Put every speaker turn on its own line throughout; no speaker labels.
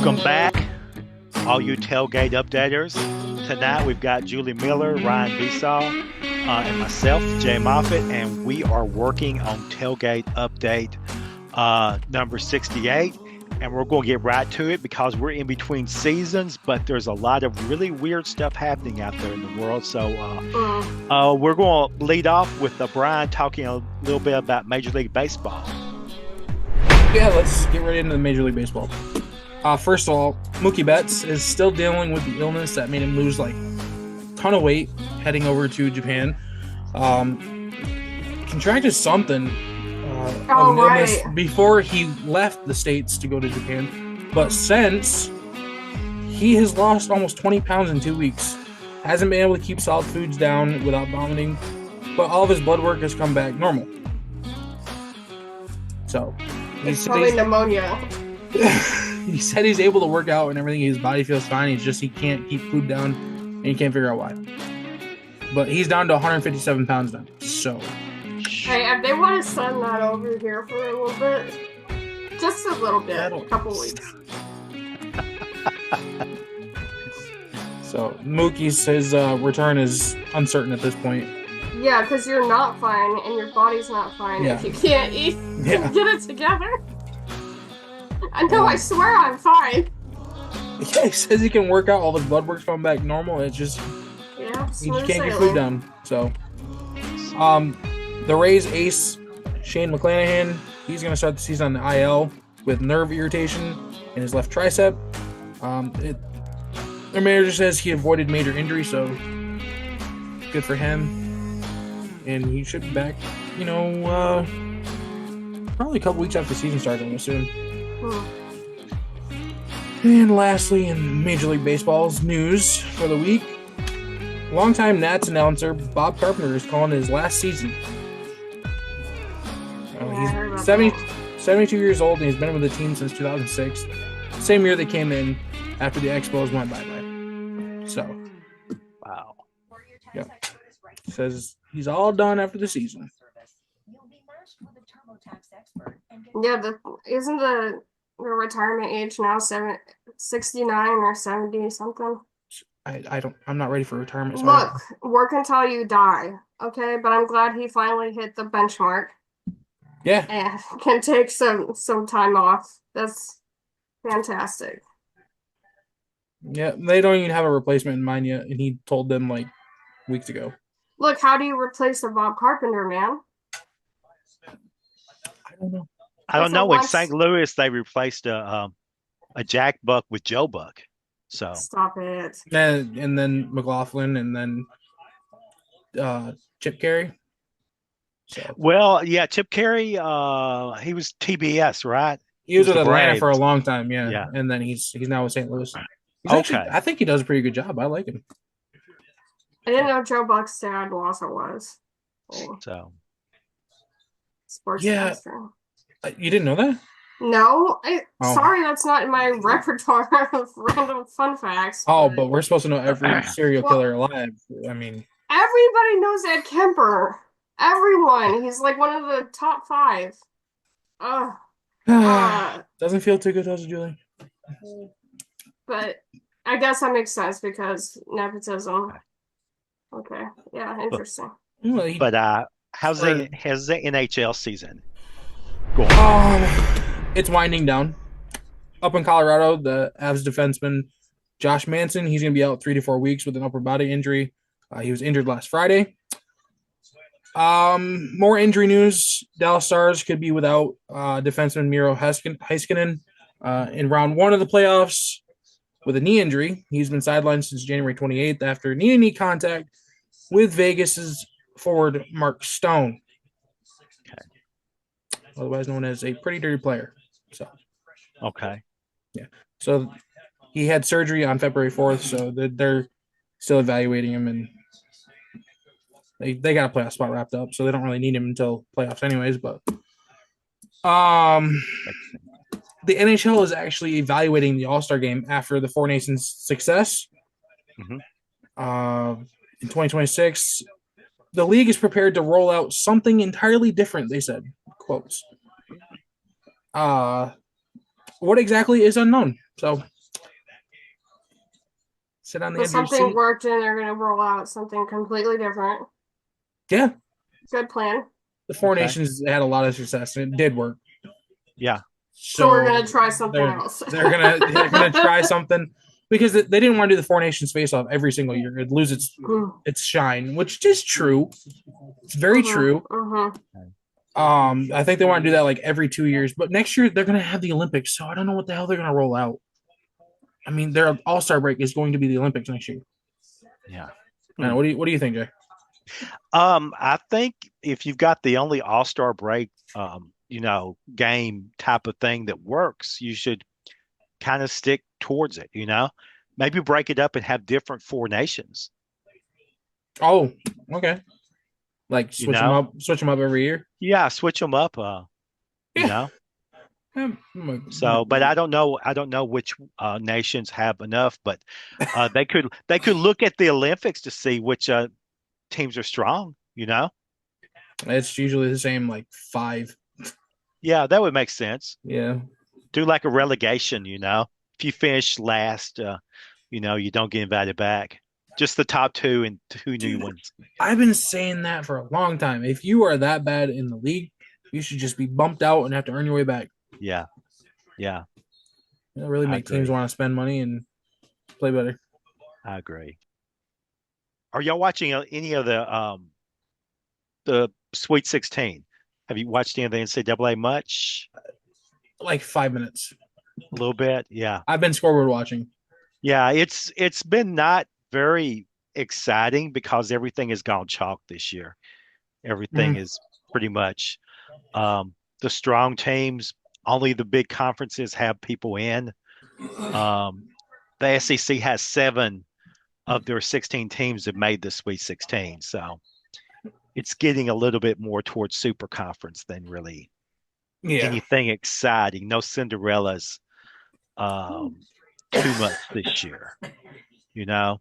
Welcome back, all you tailgate updaters. Tonight we've got Julie Miller, Ryan Besaw, and myself, Jay Moffitt, and we are working on tailgate update number 68. And we're going to get right to it because we're in between seasons, but there's a lot of really weird stuff happening out there in the world. So we're going to lead off with Brian talking a little bit about Major League Baseball.
Yeah, let's get right into the Major League Baseball. First of all, Mookie Betts is still dealing with the illness that made him lose like a ton of weight heading over to Japan. Contracted something of an illness before he left the States to go to Japan. But since, he has lost almost 20 pounds in 2 weeks. Hasn't been able to keep solid foods down without vomiting. But all of his blood work has come back normal. So,
it's probably pneumonia.
He said he's able to work out and everything. His body feels fine. He can't keep food down, and he can't figure out why. But he's down to 157 pounds now. So,
hey, if they want to send that over here for a little bit, just a little bit, a couple weeks.
So Mookie's his return is uncertain at this point.
Yeah, because you're not fine, and your body's not fine if you can't eat and get it together. I know, I swear I'm fine.
Yeah, he says he can work out, all his blood work's coming back normal. It's just he just can't get food down. So, the Rays ace Shane McClanahan, he's going to start the season on the IL with nerve irritation in his left tricep. Their manager says he avoided major injury, so good for him. And he should be back, probably a couple weeks after the season starts, I'm assuming. And lastly, in Major League Baseball's news for the week, longtime Nats announcer Bob Carpenter is calling his last season. He's 72 years old, and he's been with the team since 2006. Same year they came in after the Expos went bye-bye. So,
wow.
Yeah. Says he's all done after the season.
Yeah, isn't the retirement age now 69 or 70 something?
I'm not ready for retirement. So
look, work until you die, okay? But I'm glad he finally hit the benchmark.
Yeah.
And can take some time off. That's fantastic.
Yeah, they don't even have a replacement in mind yet, and he told them like weeks ago.
Look, how do you replace a Bob Carpenter, man?
I don't know.
I don't know. In St. Louis, they replaced a Jack Buck with Joe Buck. So
stop it.
And then McLaughlin, and then Chip Carey. So.
Well, yeah, Chip Carey. He was TBS, right?
He was with Atlanta for a long time, yeah. And then he's now with St. Louis. I think he does a pretty good job. I like him.
I didn't know Joe Buck's dad also was.
So.
Sports
master. You didn't know that?
No. Sorry, that's not in my repertoire of random fun facts.
But we're supposed to know every serial killer alive. I mean,
everybody knows Ed Kemper. Everyone. He's like one of the top 5.
Doesn't feel too good, does it, Julie?
But I guess that makes sense because nepotism. Okay. Yeah, interesting.
But how's the NHL season going?
It's winding down. Up in Colorado, the Avs defenseman Josh Manson, he's going to be out 3 to 4 weeks with an upper body injury. He was injured last Friday. More injury news. Dallas Stars could be without defenseman Miro Heiskanen in round 1 of the playoffs with a knee injury. He's been sidelined since January 28th after knee-to-knee contact with Vegas's forward Mark Stone, otherwise known as a pretty dirty player. So, yeah. So he had surgery on February 4th, so they're still evaluating him, and they got a playoff spot wrapped up, so they don't really need him until playoffs anyways. But the NHL is actually evaluating the All-Star game after the Four Nations success. In 2026, the league is prepared to roll out something entirely different, they said. Quotes. What exactly is unknown. So sit on the
But
edge of your
something
seat.
worked and they're going to roll out something completely different.
Yeah,
Good plan.
the Four
Okay.
Nations had a lot of success and it did work.
Yeah.
So we're
So
going to try something
they're
else.
they're gonna try something because they didn't want to do the Four Nations face off every single year. It'd lose its shine, which is true. It's very true. I think they want to do that like every 2 years, but next year they're gonna have the Olympics, so I don't know what the hell they're gonna roll out. I mean, their All-Star break is going to be the Olympics next year.
Yeah.
What do you think, Jay?
I think if you've got the only All-Star break, game type of thing that works, you should kind of stick towards it. Maybe break it up and have different Four Nations,
Oh, okay. Like
you know?
switch them up every year.
Yeah, switch them up, you
Yeah.
know? So, but I don't know which nations have enough, but they could look at the Olympics to see which teams are strong.
It's usually the same, like five.
Yeah, that would make sense.
Yeah.
Do like a relegation. If you finish last, you don't get invited back. Just the top two and two new
Dude,
ones.
I've been saying that for a long time. If you are that bad in the league, you should just be bumped out and have to earn your way back.
Yeah, yeah,
It'll really
I
make teams
agree.
want to spend money and play better.
I agree. Are y'all watching any of the Sweet 16? Have you watched any of the NCAA much?
Like 5 minutes.
A little bit? Yeah.
I've been scoreboard watching.
Yeah, it's been not very exciting because everything has gone chalk this year. Everything
Mm.
is pretty much the strong teams, only the big conferences have people in. Um, the SEC has 7 of their 16 teams that made the Sweet 16. So it's getting a little bit more towards super conference than really
Yeah.
anything exciting. No Cinderellas too much this year, you know?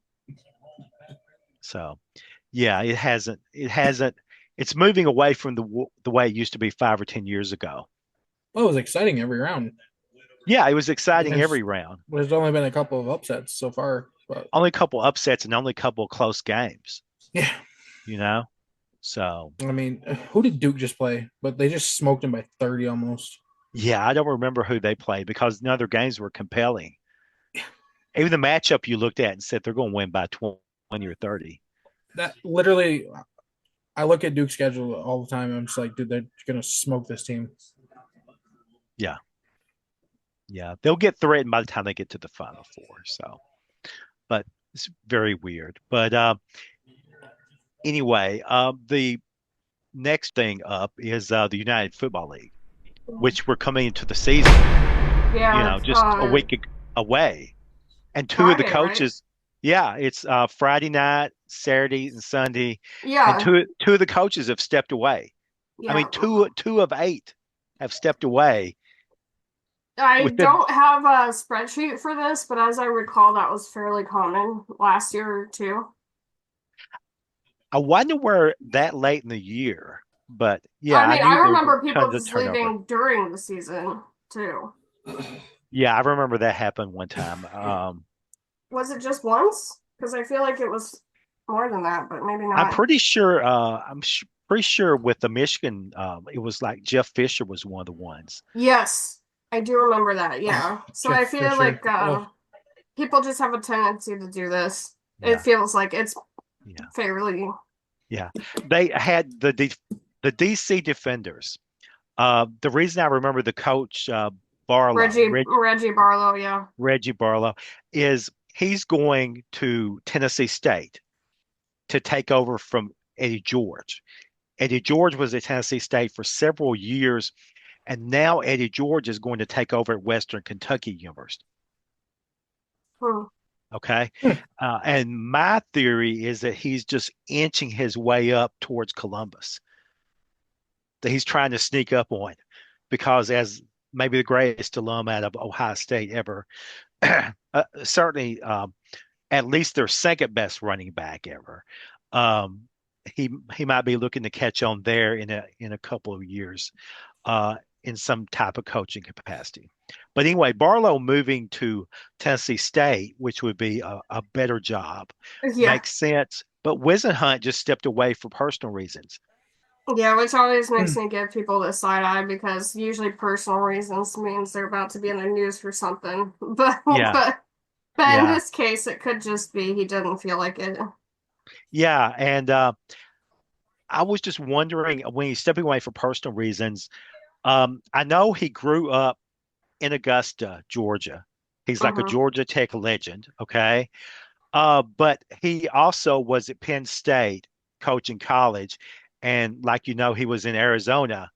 So yeah, it's moving away from the way it used to be 5 or 10 years ago.
Well, it was exciting every round.
Yeah, it was exciting
There's,
every round.
there's only been a couple of upsets so far, but
Only a couple upsets and only a couple of close games,
yeah.
you know? So,
I mean, who did Duke just play? But they just smoked him by 30 almost.
yeah, I don't remember who they played because none of their games were compelling. Even the matchup you looked at and said they're going to win by 20 or 30.
That literally, I look at Duke's schedule all the time. And I'm just like, dude, they're going to smoke this team.
Yeah. Yeah. They'll get threatened by the time they get to the Final Four. So, but it's very weird. But anyway, the next thing up is the United Football League, which we're coming into the season,
Yeah,
just a week away. And two of the
Friday, right?
coaches, yeah, it's Friday night, Saturday, and Sunday. And
Yeah,
two of the coaches have stepped away. I
yeah.
mean, two of 8 have stepped away
I
within.
don't have a spreadsheet for this, but as I recall, that was fairly common last year too.
I wonder where that late in the year, but yeah,
I
I
mean, I
knew there was
remember people
tons of
just
turnover.
leaving during the season too.
Yeah, I remember that happened one time.
Was it just once? Because I feel like it was more than that, but maybe
I'm
not.
pretty sure. Pretty sure with the Michigan, it was like Jeff Fisher was one of the ones.
Yes, I do remember that. Yeah. So
Jeff
I feel
Fisher.
like people just have a tendency to do this.
Yeah.
It feels like it's
Yeah.
fairly.
Yeah, they had the DC Defenders. The reason I remember the coach Barlow,
Reggie Barlow, yeah.
Reggie Barlow, is he's going to Tennessee State to take over from Eddie George. Eddie George was at Tennessee State for several years, and now Eddie George is going to take over at Western Kentucky University.
Hmm.
Okay.
Hmm.
And my theory is that he's just inching his way up towards Columbus, that he's trying to sneak up on because as maybe the greatest alum out of Ohio State ever, certainly at least their second best running back ever. He might be looking to catch on there in a couple of years. in some type of coaching capacity. But anyway, Barlow moving to Tennessee State, which would be a better job,
Yeah.
makes sense. But Wisenhunt just stepped away for personal reasons.
Yeah, which always makes me give people the side eye because usually personal reasons means they're about to be in the news for something.
Yeah,
But in
yeah,
this case, it could just be he didn't feel like it.
yeah. And I was just wondering when he's stepping away for personal reasons. I know he grew up in Augusta, Georgia. He's like a
Hmm.
Georgia Tech legend, okay? But he also was at Penn State coaching college. And like you know, he was in Arizona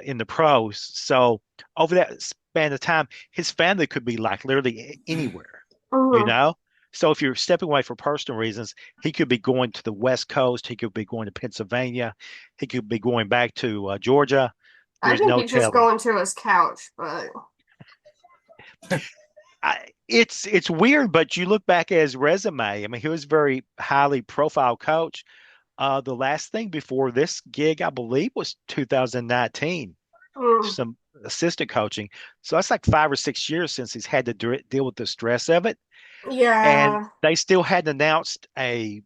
in the pros. So over that span of time, his family could be like literally anywhere, you
Hmm.
know? So if you're stepping away for personal reasons, he could be going to the West Coast. He could be going to Pennsylvania. He could be going back to Georgia.
I
There's
think
no
he's just
telling.
going to his couch, but
It's weird, but you look back at his resume. I mean, he was a very highly profile coach. The last thing before this gig, I believe, was 2019,
mm,
some assistant coaching. So that's like 5 or 6 years since he's had to deal with the stress of it. And
yeah,
they still hadn't announced a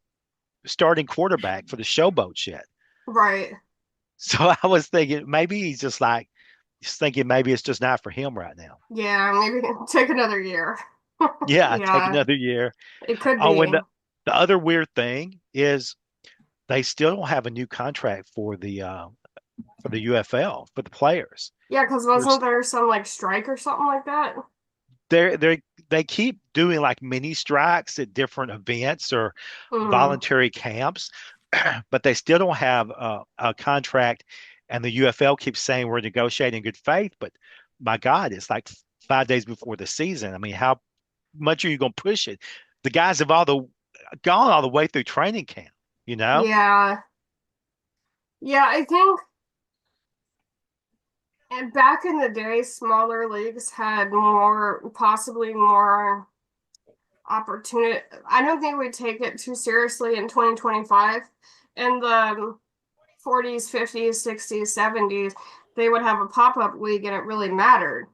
starting quarterback for the showboat yet.
right.
So I was thinking maybe he's thinking maybe it's just not for him right now.
Yeah, maybe take another year.
Yeah, take
Yeah,
another year.
it could
Oh,
be.
and the other weird thing is they still don't have a new contract for the UFL for the players.
Yeah, because
There's
wasn't there some like strike or something like that?
they keep doing like mini strikes at different events or
Hmm.
voluntary camps, but they still don't have a contract. And the UFL keeps saying we're negotiating in good faith, but my God, it's like 5 days before the season. I mean, how much are you going to push it? The guys have gone all the way through training camp, you know?
Yeah, yeah. I think and back in the day, smaller leagues had more, possibly more opportunity. I don't think we take it too seriously in 2025. In the 40s, 50s, 60s, 70s, they would have a pop-up league and it really mattered.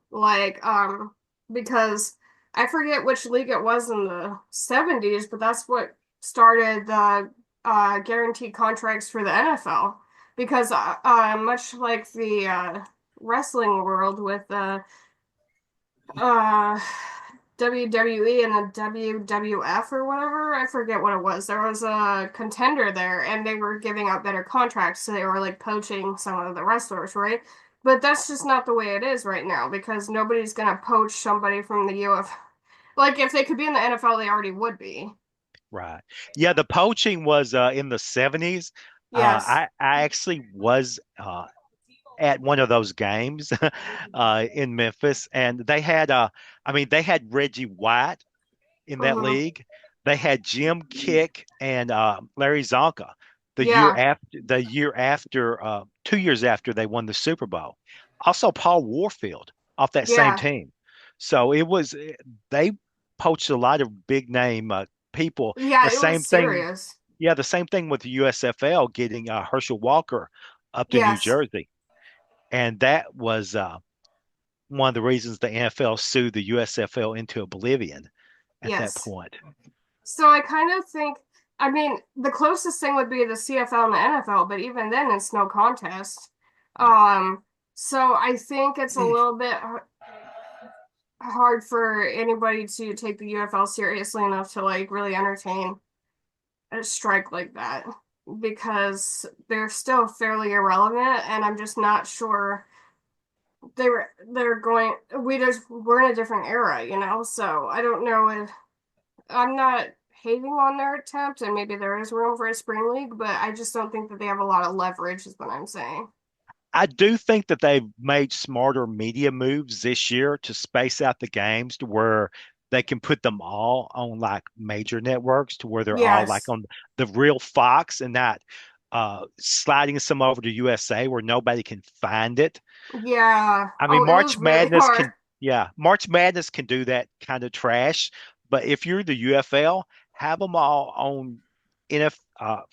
Because I forget which league it was in the 70s, but that's what started the guaranteed contracts for the NFL. Because much like the wrestling world with uh WWE and the WWF or whatever. I forget what it was. There was a contender there and they were giving out better contracts, so they were like poaching some of the wrestlers, right? But that's just not the way it is right now because nobody's gonna poach somebody from the UF. Like if they could be in the NFL, they already would be.
Right. Yeah, the poaching was in the 70s.
Yes.
I actually was at one of those games in Memphis, and I mean, they had Reggie White in that
Mm-hmm.
league. They had Jim Kick and Larry Zonka
Yeah.
the year after, 2 years after they won the Super Bowl. Also, Paul Warfield off that same
Yeah.
team. So they poached a lot of big name people. The
Yeah, it was
same thing,
serious.
yeah, the same thing with the USFL getting Herschel Walker up to New
Yes.
Jersey. And that was one of the reasons the NFL sued the USFL into oblivion at that
Yes.
point.
So I kind of think, I mean, the closest thing would be the CFL and the NFL, but even then, it's no contest. Um, so I think it's a little bit hard for anybody to take the UFL seriously enough to like really entertain a strike like that because they're still fairly irrelevant, and I'm just not sure they're going. We're in a different era, you know. So I don't know if I'm not hating on their attempt, and maybe there is room for a spring league, but I just don't think that they have a lot of leverage, is what I'm saying.
I do think that they've made smarter media moves this year to space out the games to where they can put them all on like major networks to where they're all like
Yes.
on the real Fox and not sliding some over to USA where nobody can find it.
Yeah.
I mean,
Oh, it was really hard.
March Madness can do that kind of trash. But if you're the UFL, have them all on NF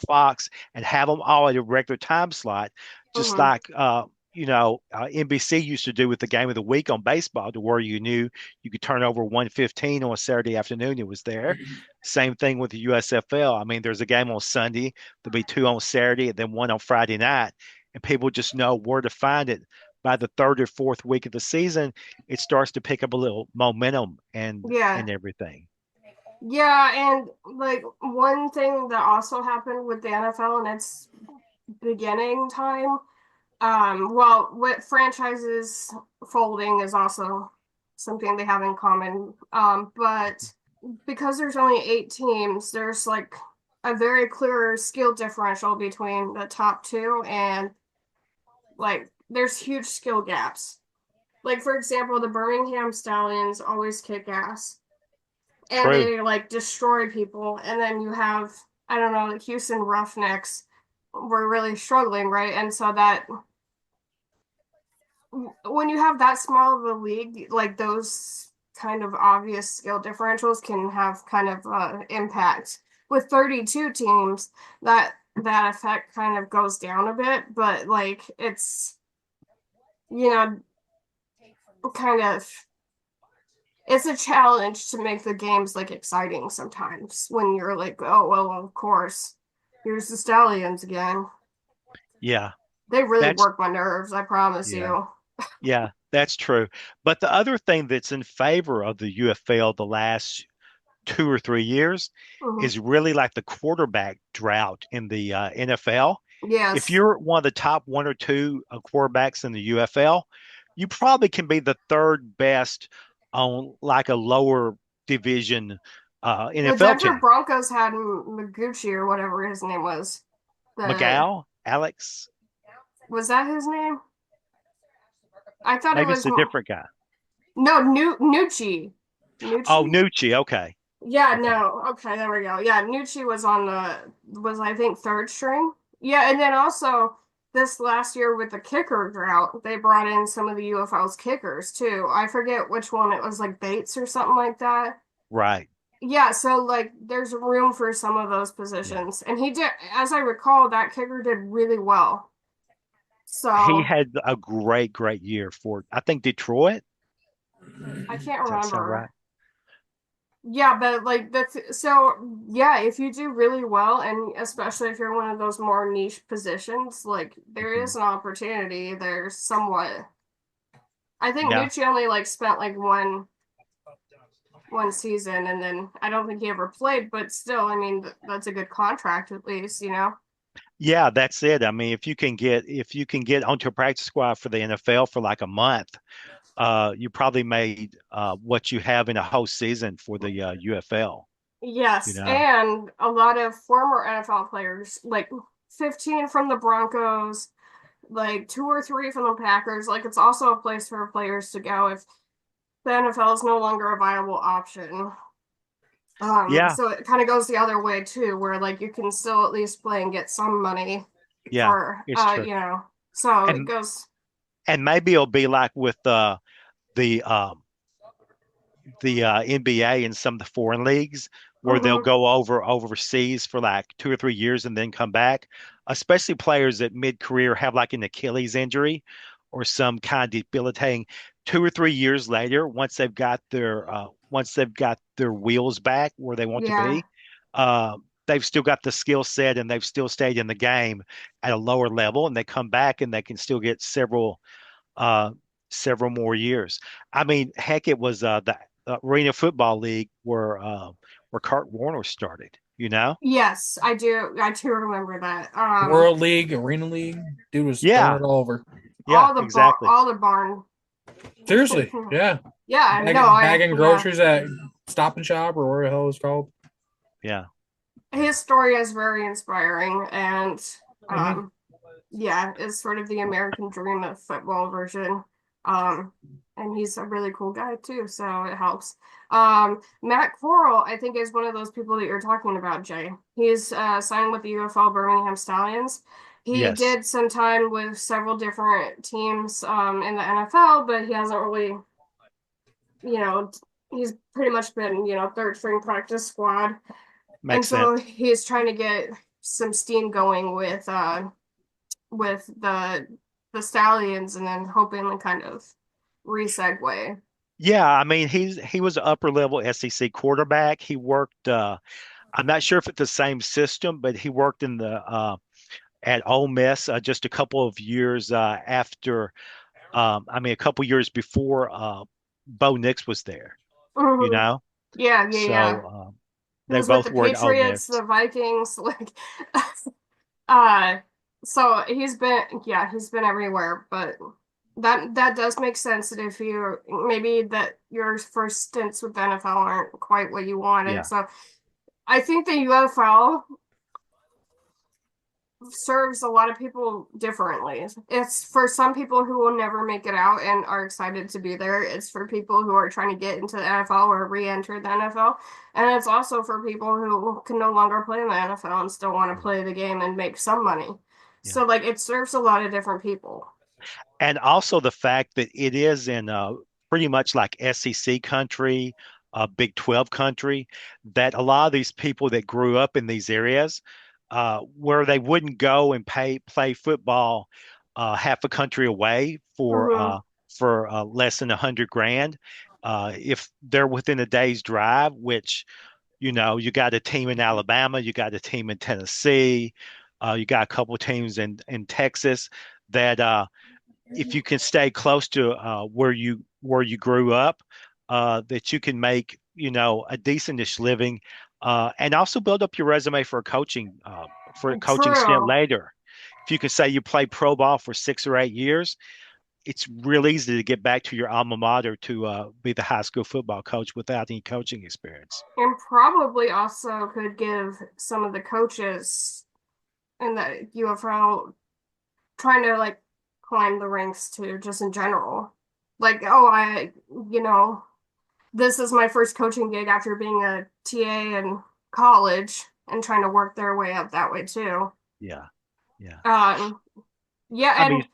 Fox and have them all at a regular time slot, just
Hmm.
like NBC used to do with the game of the week on baseball, to where you knew you could turn over 1:15 on a Saturday afternoon. It was there. Same thing with the USFL. I mean, there's a game on Sunday, there'll be two on Saturday, and then one on Friday night, and people just know where to find it. By the third or fourth week of the season, it starts to pick up a little momentum
Yeah.
and everything.
Yeah, and like one thing that also happened with the NFL and its beginning time, well, what franchises folding is also something they have in common. But because there's only 8 teams, there's like a very clear skill differential between the top two, and like there's huge skill gaps. Like for example, the Birmingham Stallions always kick ass and
True.
they like destroy people. And then you have, I don't know, the Houston Roughnecks were really struggling, right? And so that when you have that small of a league, like those kind of obvious skill differentials can have kind of impact. With 32 teams, that effect kind of goes down a bit, but like it's you know kind of it's a challenge to make the games like exciting sometimes when you're like, oh well, of course, here's the Stallions again.
Yeah.
They really
That's
work my nerves, I promise
yeah.
you.
Yeah, that's true. But the other thing that's in favor of the UFL the last 2 or 3 years
Mhm.
is really like the quarterback drought in the NFL. If
Yes.
you're one of the top one or two quarterbacks in the UFL, you probably can be the third best on like a lower division
The
NFL
Denver
team.
Broncos had Maguchi or whatever his name was. The
McGow, Alex,
Was that his name? I thought it
maybe
was
it's a different guy.
no Nucci.
Oh,
Nucci?
Nucci. Okay.
Yeah,
Okay.
no. Okay, there we go. Yeah, Nucci was on the was I think third string. Yeah, and then also this last year with the kicker drought, they brought in some of the UFL's kickers too. I forget which one it was, like Bates or something like that.
Right.
Yeah, so like there's room for some of those
Yeah.
positions. And he did, as I recall, that kicker did really well.
He
So
had a great, great year for, I think, Detroit.
I can't
Does that sound right?
remember. Yeah, but like that's so yeah, if you do really well and especially if you're one of those more niche positions, like there
Hmm.
is an opportunity. There's somewhat. I think
Yeah.
Nucci only like spent like one season and then I don't think he ever played, but still, I mean that's a good contract at least, you know?
Yeah, that's it. I mean, if you can get onto a practice squad for the NFL for like a month, you probably made what you have in a whole season for the UFL, you
Yes,
know.
and a lot of former NFL players, like 15 from the Broncos, like two or three from the Packers. Like it's also a place for players to go if the NFL is no longer a viable option.
Yeah,
So it kind of goes the other way too, where like you can still at least play and get some money
yeah,
for
it's true.
so it
And
goes
and maybe it'll be like with the NBA and some of the foreign leagues where they'll
hmm
go overseas for like 2 or 3 years and then come back, especially players that mid-career have like an Achilles injury or some kind of debilitating. 2 or 3 years later, once they've got their wheels back where they want to
yeah.
be, they've still got the skill set and they've still stayed in the game at a lower level, and they come back and they can still get uh, several more years. I mean, heck, it was the Arena Football League where Kurt Warner started. You know?
Yes, I do remember that.
World League, Arena League, dude was throwing
Yeah,
it all over.
yeah, exactly.
All the barn.
Seriously, yeah.
Yeah, no, I
Bagging
yeah.
groceries at Stop and Shop or where the hell it's called.
Yeah,
His story is very inspiring and
Hmm.
um yeah, it's sort of the American dream of football version. Um, and he's a really cool guy too, so it helps. Matt Corral, I think, is one of those people that you're talking about, Jay. He's signed with the UFL Birmingham Stallions. He
yes,
did some time with several different teams in the NFL, but he hasn't really, you know, he's pretty much been, third string practice squad. And
makes
so
sense.
he's trying to get some steam going with the the Stallions and then hoping to kind of re-segue.
Yeah, I mean he was an upper level SEC quarterback. He worked I'm not sure if it's the same system, but he worked in the at Ole Miss just a couple of years after I mean a couple years before Bo Nix was there, you
Hmm.
know.
Yeah, yeah, yeah.
So
He
they
was with
both
the
were at Ole
Patriots,
Miss.
the Vikings, like uh so he's been everywhere, but that does make sense that if you maybe that your first stints with the NFL aren't quite what you wanted.
Yeah,
So I think the UFL serves a lot of people differently. It's for some people who will never make it out and are excited to be there. It's for people who are trying to get into the NFL or re-enter the NFL. And it's also for people who can no longer play in the NFL and still want to
yeah,
play the game and make some money.
yeah.
So like it serves a lot of different people.
And also the fact that it is in pretty much like SEC country, Big 12 country, that a lot of these people that grew up in these areas, where they wouldn't go and play football half a country away
Hmm.
for less than 100 grand, if they're within a day's drive, which you got a team in Alabama, you got a team in Tennessee, you got a couple of teams in Texas that if you can stay close to where you grew up, that you can make a decentish living, and also build up your resume for a coaching stint
True.
later. If you can say you play pro ball for 6 or 8 years, it's real easy to get back to your alma mater to be the high school football coach without any coaching experience.
And probably also could give some of the coaches in the UFL trying to like climb the ranks too, just in general. Like, oh, you know, this is my first coaching gig after being a TA in college and trying to work their way up that way too.
Yeah, yeah.
Um, yeah,
I mean,
and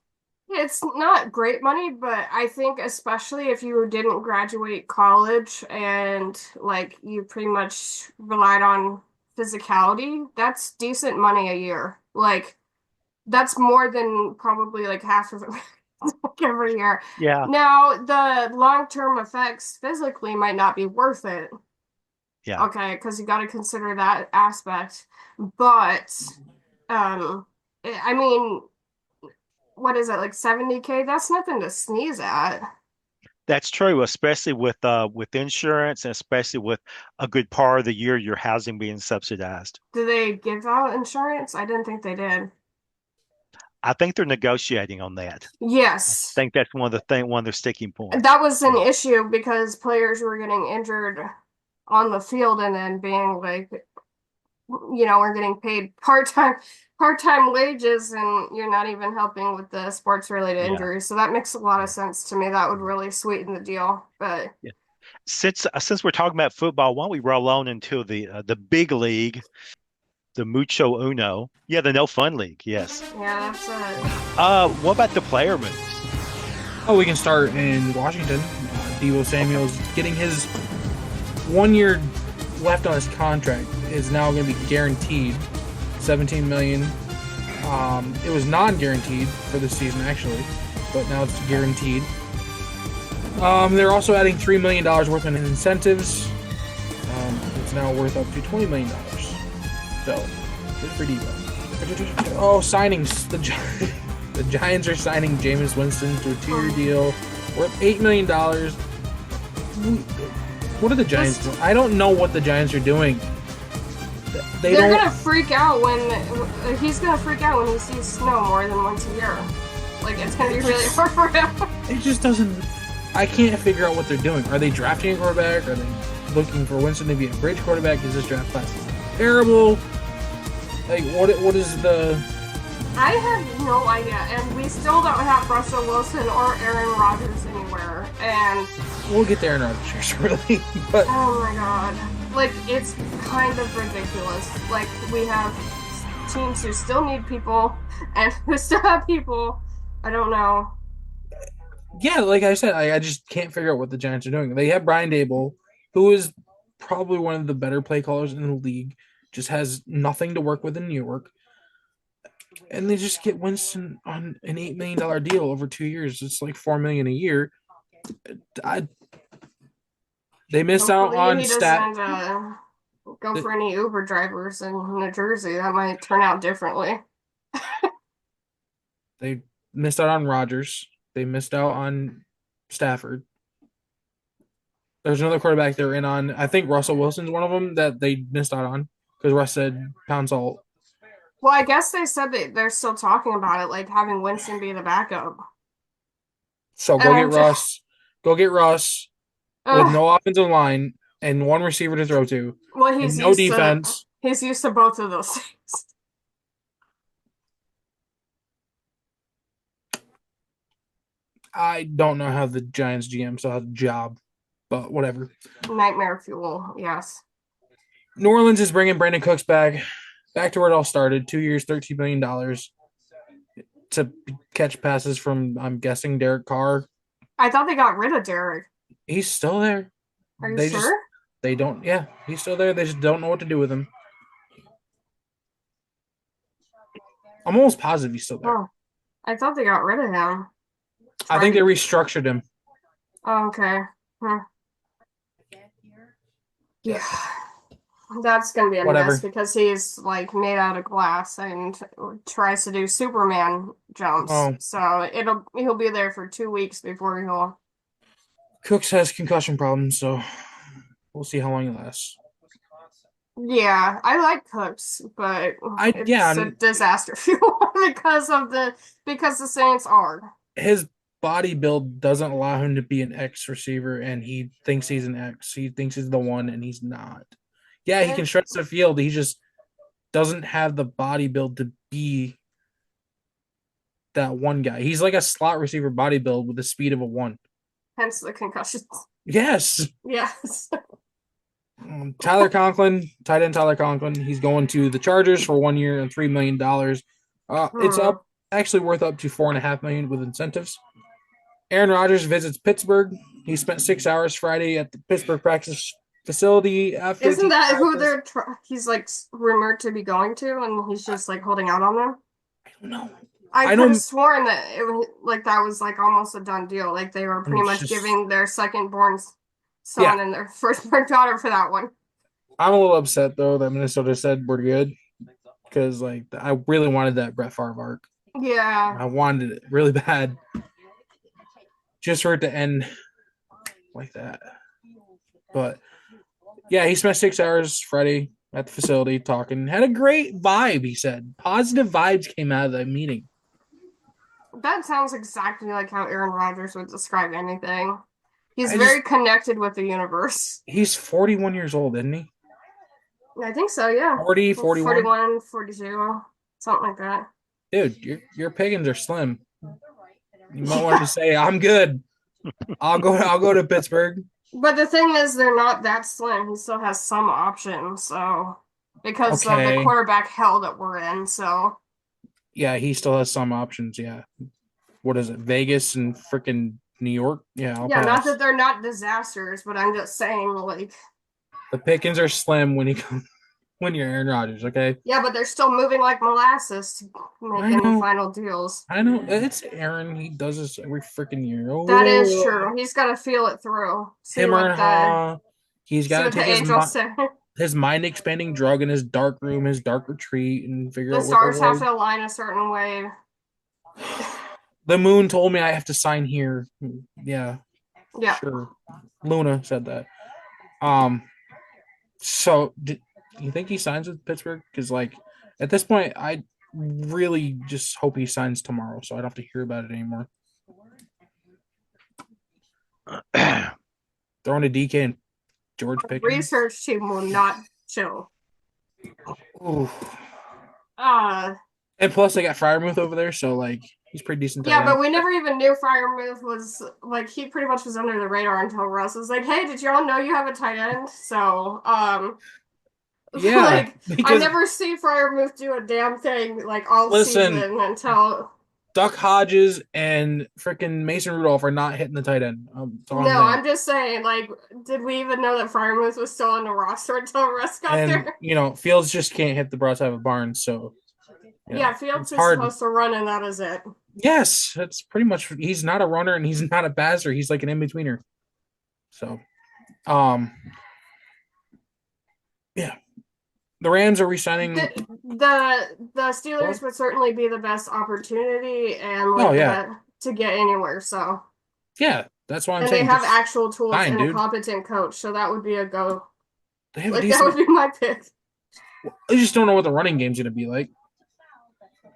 it's not great money, but I think especially if you didn't graduate college and like you pretty much relied on physicality, that's decent money a year. Like that's more than probably like half of it every year.
yeah,
Now, the long-term effects physically might not be worth it.
yeah.
Okay, because you got to consider that aspect. But I mean, what is it like 70K? That's nothing to sneeze at.
That's true, especially with insurance, and especially with a good part of the year your housing being subsidized.
Do they give out insurance? I didn't think they did.
I think they're negotiating on that. I
Yes.
think that's one of their sticking points.
That was an
Yeah,
issue because players were getting injured on the field and then being like, we're getting paid part-time wages and you're not even helping with the sports related
yeah,
injuries. So that makes a lot of
yeah,
sense to me. That would
yeah.
really sweeten the deal. But
Yeah. Since we're talking about football, why don't we roll on into the big league, the Mucho Uno? Yeah, the No Fun League. Yes.
yeah, that's it.
What about the player moves?
Oh, we can start in Washington. Deebo
Okay.
Samuel's getting his 1 year left on his contract is now going to be guaranteed, 17 million. It was non-guaranteed for the season actually, but now it's guaranteed. They're also adding $3 million worth in incentives. It's now worth up to $20 million. So, good for Deebo. Oh, signings. The Giants are signing Jameis Winston to a 2 year deal worth $8 million. What are the Giants doing? I don't know what the Giants are doing. They
They're
don't.
gonna freak out when he's gonna freak out when he sees snow more than once a year. Like it's gonna be really hard for him.
It just doesn't. I can't figure out what they're doing. Are they drafting a quarterback? Are they looking for Winston to be a bridge quarterback? Is this draft class terrible? Like, what is the?
I have no idea, and we still don't have Russell Wilson or Aaron Rodgers anywhere. And
We'll get there in our shortly, but
oh my god, like it's kind of ridiculous. Like we have teams who still need people and who still have people. I don't know.
yeah, like I said, I just can't figure out what the Giants are doing. They have Brian Dable, who is probably one of the better play callers in the league, just has nothing to work with in New York. and they just get Winston on an $8 million deal over 2 years. It's like $4 million a year. I, they missed out
Hopefully
on
he doesn't go for any Uber drivers in New Jersey. That might turn out differently.
They missed out on Rodgers. They missed out on Stafford. There's another quarterback they're in on. I think Russell Wilson's one of them that they missed out on because Russ said pound salt.
Well, I guess they said that they're still talking about it, like having Winston be the backup.
So
And
go
I'm
get
just,
Russ. Go get Russ with no offensive line and one receiver to throw to
well,
and no defense.
He's used to both of those things.
I don't know how the Giants GM still has a job, but whatever.
Nightmare fuel, yes.
New Orleans is bringing Brandon Cooks back to where it all started. 2 years, $13 million to catch passes from, I'm guessing, Derek Carr.
I thought they got rid of Derek.
He's still there.
Are you sure?
They don't. Yeah, he's still there. They just don't know what to do with him. I'm almost positive he's still there.
Oh, I thought they got rid of him.
I think they restructured him.
Oh, okay. Yeah. That's gonna be a mess because he's like made out of glass and tries to do Superman jumps. Oh. So he'll be there for 2 weeks before he'll.
Cooks has concussion problems, so we'll see how long he lasts.
Yeah, I like Cooks, but it's a disaster fuel because the Saints are.
His body build doesn't allow him to be an X receiver, and he thinks he's an X. He thinks he's the one, and he's not. Yeah, he can stretch the field. He just doesn't have the body build to be that one guy. He's like a slot receiver body build with the speed of a 1.
Hence the concussions.
Yes.
Yes.
Tyler Conklin, tight end Tyler Conklin. He's going to the Chargers for 1 year and $3 million. It's actually worth up to $4.5 million with incentives. Aaron Rodgers visits Pittsburgh. He spent 6 hours Friday at the Pittsburgh practice facility after.
Isn't that who he's like rumored to be going to, and he's just like holding out on them?
I don't know.
I could have sworn that that was like almost a done deal. Like they were pretty much giving their second-born son and their first-born daughter for that one.
I'm a little upset though that Minnesota said we're good because like I really wanted that Brett Favre arc.
Yeah,
I wanted it really bad. Just for it to end like that. But yeah, he spent 6 hours Friday at the facility talking. Had a great vibe, he said. Positive vibes came out of the meeting.
That sounds exactly like how Aaron Rodgers would describe anything. He's very connected with the universe.
He's 41 years old, isn't he?
I think so, yeah.
40, 41?
41, 42, something like that.
Dude, your pagans are slim. You might want to say, I'm good. I'll go to Pittsburgh.
But the thing is, they're not that slim. He still has some options, so because of the quarterback hell that we're in, so
yeah, he still has some options. Yeah, what is it? Vegas and freaking New York? Yeah,
I'll pass. Not that they're not disasters, but I'm just saying, like
the pickings are slim when you're Aaron Rodgers, okay?
Yeah, but they're still moving like molasses to make any final deals.
I know. It's Aaron. He does this every freaking year.
Oh, that is true. He's got to feel it through.
He's got to take his mind-expanding drug in his dark room, his dark retreat, and figure out what the
stars have to align a certain way.
The moon told me I have to sign here. Yeah.
Yeah.
Sure. Luna said that. So, you think he signs with Pittsburgh? Because, like, at this point, I really just hope he signs tomorrow so I don't have to hear about it anymore. Throwing a DK and George Pickens.
Research team will not chill.
Ooh. And plus, they got Freiermuth over there, so, like, he's pretty decent.
Yeah, but we never even knew Freiermuth was, like, he pretty much was under the radar until Russ was like, hey, did y'all know you have a tight end? So,
yeah,
like I never see Freiermuth do a damn thing like all season until
Duck Hodges and freaking Mason Rudolph are not hitting the tight end.
I'm just saying, like, did we even know that Freiermuth was still on the roster until Russ got there?
You know, Fields just can't hit the broadside of Barnes, so
Yeah, Fields
it's
is
hard.
supposed to run, and that is it.
Yes, that's pretty much. He's not a runner and he's not a passer. He's like an in betweener. So, um, yeah, the Rams are resigning.
The Steelers would certainly be the best opportunity and
Oh
like the
yeah,
best to get anywhere. So,
yeah, that's why I'm
and they
saying
have
just
actual tools
fine,
and a
dude.
competent coach, so that would be a go.
They have a
Like that would
decent.
be my pick.
I just don't know what the running game's gonna be like.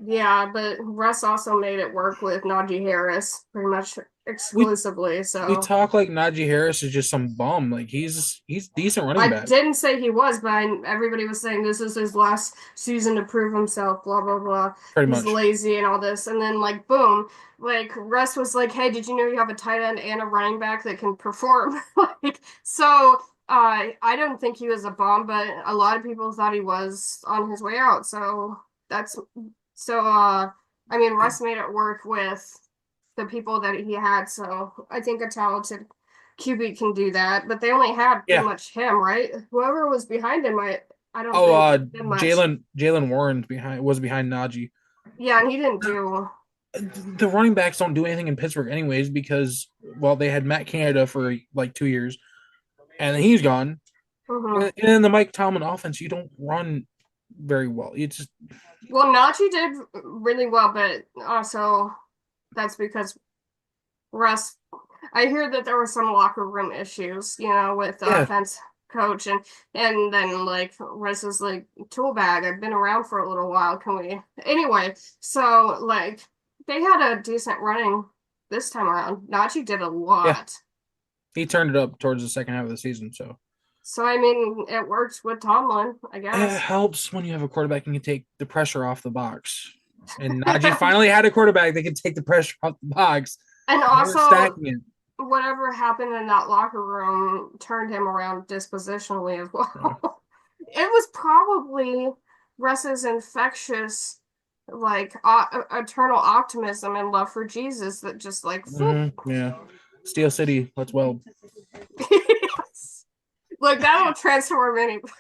Yeah, but Russ also made it work with Najee Harris pretty much
We
exclusively.
we
So
talk like Najee Harris is just some bum. Like he's decent running
I
back,
didn't say he was, but everybody was saying this is his last season to prove himself. Blah blah blah.
pretty
He's
much.
lazy and all this, and then like boom, like Russ was like, "Hey, did you know you have a tight end and a running back that can perform?" Like so. I don't think he was a bum, but a lot of people thought he was on his way out. So that's so. I mean, Russ made it work with the people that he had. So I think a talented QB can do that, but they only had pretty
Yeah.
much him, right? Whoever was behind him, I don't
Oh,
think did much.
Jalen Warren was behind Najee.
Yeah, and he didn't do.
The running backs don't do anything in Pittsburgh anyways because well they had Matt Canada for like 2 years and then he's gone.
Mhm.
And in the Mike Tomlin offense, you don't run very well. You just
Well, Najee did really well, but also that's because Russ. I hear that there were some locker room issues, with the
yeah
offense coach, and then like Russ is like tool bag. I've been around for a little while. Can we anyway? So like they had a decent running this time around. Najee did a
yeah
lot.
he turned it up towards the second half of the season.
So I mean, it works with Tomlin, I
It
guess.
helps when you have a quarterback and can take the pressure off the box. And Najee finally had a quarterback that could take the pressure off the box.
And
They were
also,
stacking it.
whatever happened in that locker room turned him around dispositionally as
Yeah.
well. It was probably Russ's infectious, like, eternal optimism and love for Jesus that just, like,
Yeah. Steel City, let's weld.
yes. Look, that'll transform anybody.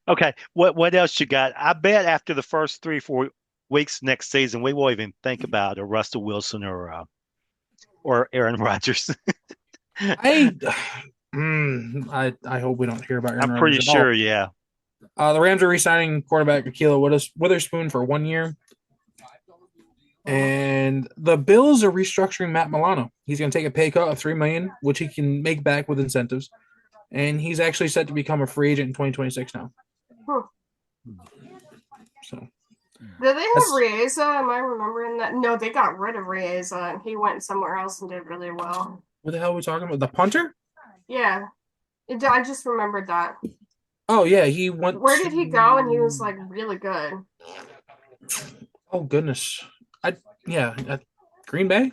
Okay, what else you got? I bet after the first 3 4 weeks next season, we won't even think about a Russell Wilson or Aaron Rodgers.
I I hope we don't hear about Aaron
I'm pretty
Rodgers at all.
sure, yeah.
The Rams are re-signing quarterback Akila Witherspoon for 1 year. And the Bills are restructuring Matt Milano. He's going to take a pay cut of $3 million, which he can make back with incentives. And he's actually set to become a free agent in 2026 now. So,
Did they have Rieza? Am I remembering that? No, they got rid of Rieza and he went somewhere else and did really well.
what the hell are we talking about? The punter?
Yeah. I just remembered that.
Oh, yeah, he went.
Where did he go? And he was like really good.
Oh, goodness. Green Bay?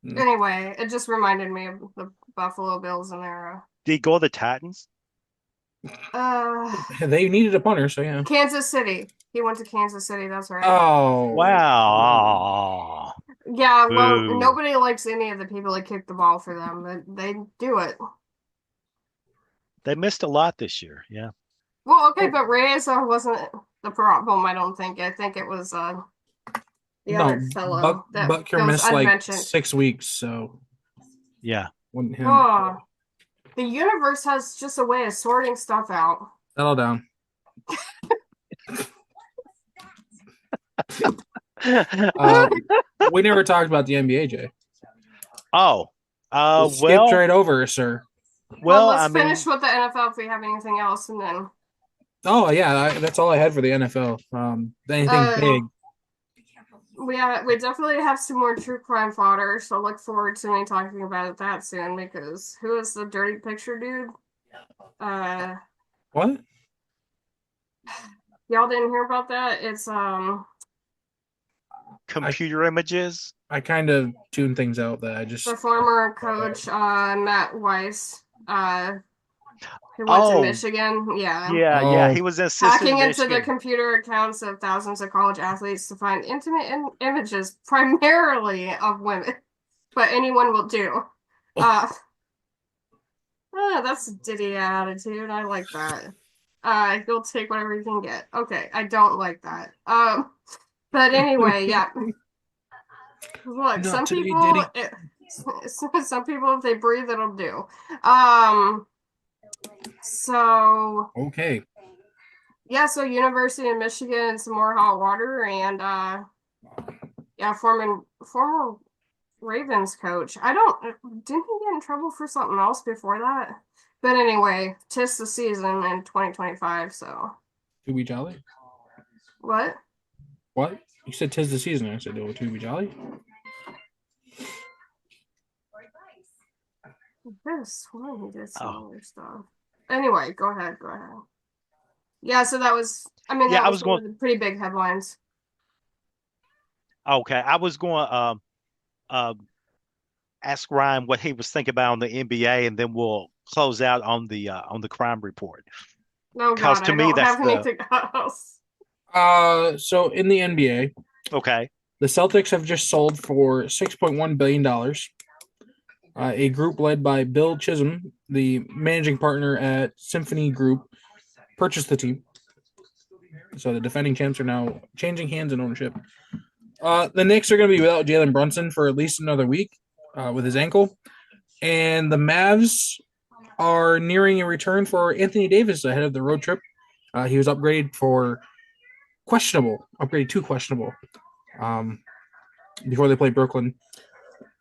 Anyway, it just reminded me of the Buffalo Bills and their
Did he go to the Titans?
They needed a punter, so yeah.
Kansas City. He went to Kansas City, that's right.
Oh.
Wow.
Yeah, well,
Boo.
nobody likes any of the people that kick the ball for them, but they do it.
They missed a lot this year, yeah.
Well, okay, but Reyes wasn't the problem, I don't think. I think it was the other fellow that
Butker
was
missed like
unmentioned.
6 weeks, so
Yeah.
wasn't him.
Oh, the universe has just a way of sorting stuff out.
Settle down. We never talked about the NBA, Jay.
Oh,
Skipped right over, sir.
Well, let's finish with the NFL if we have anything else, and then.
Oh yeah, that's all I had for the NFL. Anything big?
We definitely have some more true crime fodder, so look forward to me talking about that soon. Because who is the dirty picture dude?
What?
Y'all didn't hear about that? It's
computer images.
I kind of tune things out that I just
the former coach Matt Weiss who went to Michigan.
Yeah. He was
hacking into the computer accounts of thousands of college athletes to find intimate images, primarily of women, but anyone will do. That's a Diddy attitude. I like that. He'll take whatever he can get. Okay, I don't like that. But anyway, yeah. Look,
Not
some
today,
people,
Diddy.
some people, if they breathe, it'll do. Um, so
Okay.
yeah, so University of Michigan, some more hot water, and yeah, former Ravens coach. I don't didn't he get in trouble for something else before that? But anyway, tis the season in 2025. So
To be jolly.
what?
What? You said 'tis the season. I said, oh, to be jolly.
This one he did some
Oh,
other stuff. Anyway, go ahead. Go ahead. Yeah, so that was. I mean,
yeah.
that
I
was
was
one
going.
of the pretty big headlines.
Okay, I was going. Um, ask Ryan what he was thinking about on the NBA, and then we'll close out on the crime report.
Oh
Because
God,
to
I
me,
don't
that's
have
the
anything else.
So in the NBA,
okay.
the Celtics have just sold for $6.1 billion. A group led by Bill Chisholm, the managing partner at Symphony Group, purchased the team. So the defending champs are now changing hands in ownership. The Knicks are going to be without Jalen Brunson for at least another week with his ankle. And the Mavs are nearing a return for Anthony Davis ahead of the road trip. He was upgraded to questionable before they play Brooklyn.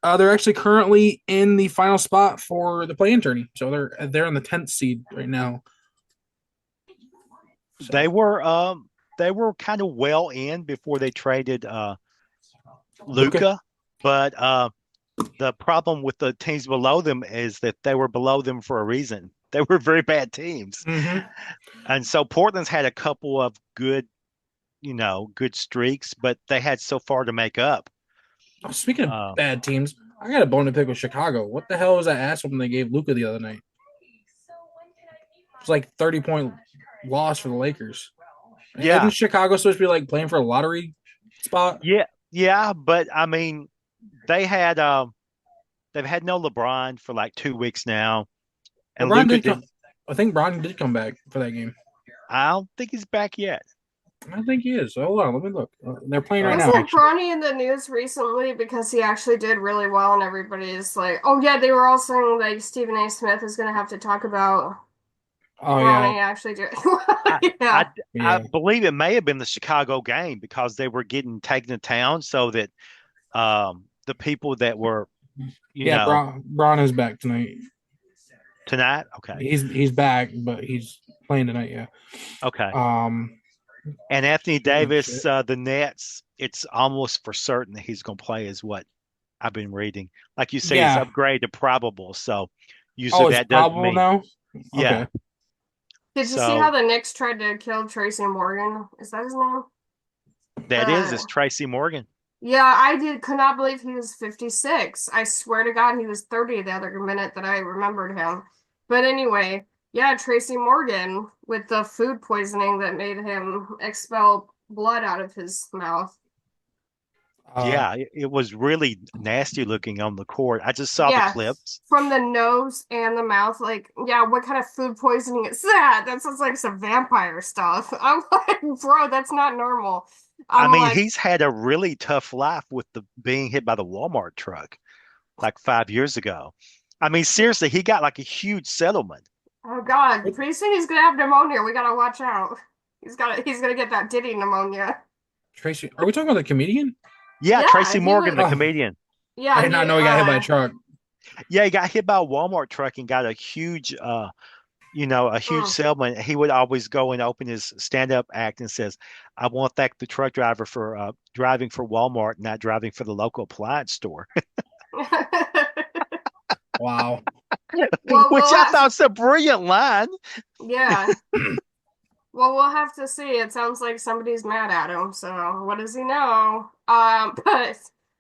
They're actually currently in the final spot for the play-in tourney, so they're on the 10th seed right now. So.
They were kind of well in before they traded
Luka.
Luca, but the problem with the teams below them is that they were below them for a reason. They were very bad teams,
Mm-hmm.
and so Portland's had a couple of good streaks, but they had so far to make up.
Oh, speaking of
Uh,
bad teams, I got a bone to pick with Chicago. What the hell was that ass when they gave Luka the other night? It was like 30-point loss for the Lakers. Isn't
yeah,
Chicago supposed to be like playing for a lottery spot?
yeah, yeah, but I mean, they had they've had no LeBron for like 2 weeks now, and
LeBron
Luca
did
did.
come. I think Bron did come back for that game.
I don't think he's back yet.
I think he is. Hold on, let me look. They're playing right now,
Wasn't
actually.
Bronny in the news recently because he actually did really well, and everybody's like, "Oh yeah," they were all saying like Stephen A. Smith is going to have to talk about
Oh yeah,
Bronny actually doing.
I, I
Yeah.
I
yeah,
believe it may have been the Chicago game because they were getting taken to town so that the people that were, you
yeah.
know,
Bron is back tonight.
tonight. Okay.
He's back, but he's playing tonight. Yeah.
Okay.
Um.
And Anthony
Holy
Davis,
shit.
the Nets, it's almost for certain that he's going to play, is what I've been reading. Like you say, it's
Yeah.
upgraded to probable. So usually
Oh, it's
that does
probable
mean,
now.
yeah.
Okay.
Did you see how
So
the Knicks tried to kill Tracy Morgan? Is that his name?
that is
Uh,
Tracy Morgan.
yeah, could not believe he was 56. I swear to God, he was 30 the other minute that I remembered him. But anyway, yeah, Tracy Morgan with the food poisoning that made him expel blood out of his mouth.
Uh.
Yeah, it was really nasty looking on the court. I just saw the
Yeah,
clips.
from the nose and the mouth. Like, yeah, what kind of food poisoning is that? That sounds like some vampire stuff. I'm like, bro, that's not normal.
I
I'm
mean,
like,
he's had a really tough life with the being hit by the Walmart truck like 5 years ago. I mean, seriously, he got like a huge settlement.
oh God,
What?
pretty soon he's gonna have pneumonia. We gotta watch out. He's gonna get that Diddy pneumonia.
Tracy? Are we talking about the comedian?
Yeah,
Yeah,
Tracy
he
Morgan,
was.
the
Oh,
comedian.
I
Yeah,
did not
he
know he got hit by a truck.
Yeah, he got hit by a Walmart truck and got a huge a huge
mm.
settlement. He would always go and open his stand-up act and says, "I want to thank the truck driver for driving for Walmart, not driving for the local appliance store,"
Wow.
Well,
which
we'll
I
have
thought was a brilliant line.
yeah. Well, we'll have to see. It sounds like somebody's mad at him. So what does he know? But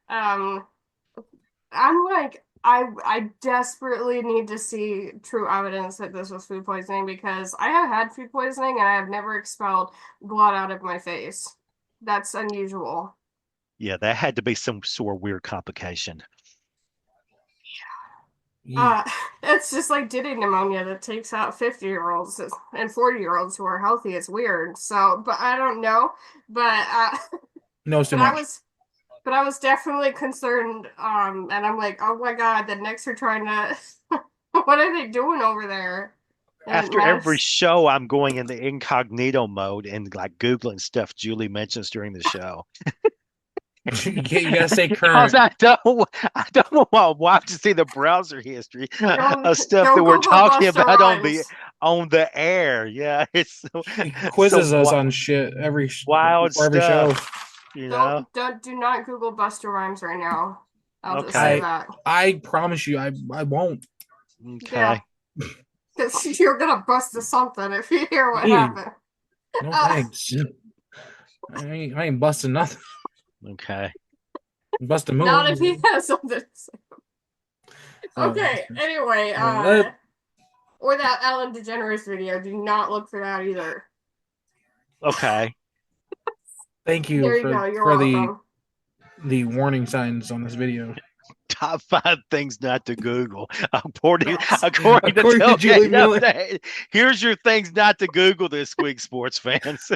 um, I'm like, I desperately need to see true evidence that this was food poisoning because I have had food poisoning and I have never expelled blood out of my face. That's unusual.
Yeah, that had to be some sort of weird complication.
It's just like Diddy pneumonia that takes out 50-year-olds and 40-year-olds who are healthy. It's weird. So, but I don't know. But
knows too
but I
much.
was but I was definitely concerned. And I'm like, oh my God, the Knicks are trying to. What are they doing over there? And
After every
Madison.
show, I'm going in the incognito mode and like Googling stuff Julie mentions during the show.
You gotta stay
Because
current.
I don't want to watch to see the browser history
Don't
of stuff that
don't
we're
Google
talking
Buster
about
Rhymes.
on the air. Yeah, it's
He
so
quizzes us on shit
wild
before every show.
stuff, you know.
Do not Google Buster Rhymes right now. I'll just say
Okay,
that.
I promise you, I won't.
Yeah,
okay,
because you're gonna bust to something if you hear what
Me,
happened.
no
Uh,
thanks. I ain't busting nothing.
okay.
Bust a
Not
move.
if he has something to say.
Uh,
Okay, anyway,
uh,
or that Ellen DeGeneres video. Do not look for that either.
Okay.
thank you
There you go. You're
for
welcome.
the warning signs on this video.
Top five things not to Google. According
Yes.
according to
According to Julie
Tailgate
Miller.
Update. Here's your things not to Google this week, sports fans.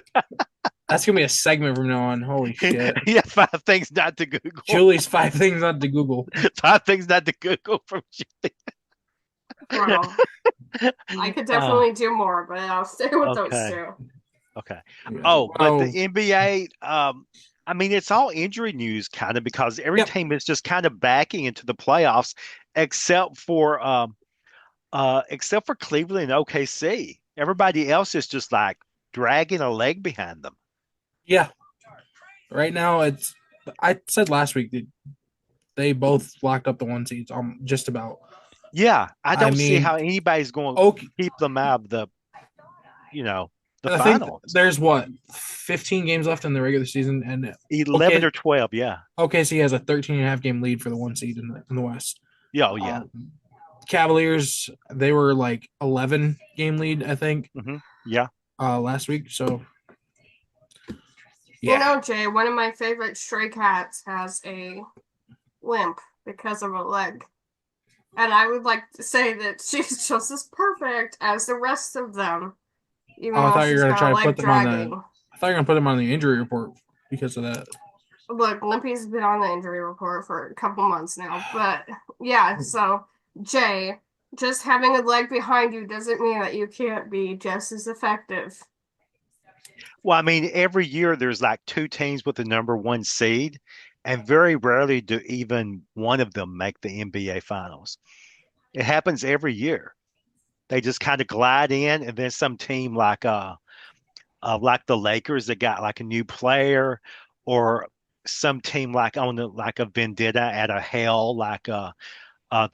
That's gonna be a segment from now on. Holy shit.
Yeah, five things not to Google.
Julie's 5 things not to Google.
Five things not to Google from
Well, I could
uh,
definitely do more, but I'll stay with those
okay.
two.
Okay.
Yeah.
Oh, but the
Well,
NBA, I mean, it's all injury news kind of because every
yep.
team is just kind of backing into the playoffs except for except for Cleveland and OKC. Everybody else is just like dragging a leg behind them.
Yeah. Right now, I said last week that they both locked up the 1 seeds. Just about.
Yeah, I
I
don't see
mean,
how anybody's going to
okay.
keep them out of the
I think
finals.
there's 15 games left in the regular season, and
11 or 12, yeah.
OKC has a 13.5 game lead for the 1 seed in the West.
Yeah, oh, yeah.
Cavaliers, they were like 11 game lead, I think.
Yeah.
Last week. So, yeah.
You know, Jay, one of my favorite stray cats has a limp because of a leg. And I would like to say that she's just as perfect as the rest of them. Even
I
though
thought you
she's
were gonna
got
try
a
to put
leg
them on
dragging.
I thought you were gonna put them on the injury report because of that.
Look, Limpy's been on the injury report for a couple months now. But yeah, so Jay, just having a leg behind you doesn't mean that you can't be just as effective.
Well, I mean, every year there's like two teams with the number one seed, and very rarely do even one of them make the NBA finals. It happens every year. They just kind of glide in, and then some team like the Lakers that got like a new player, or some team like on like a vendetta at a hell like the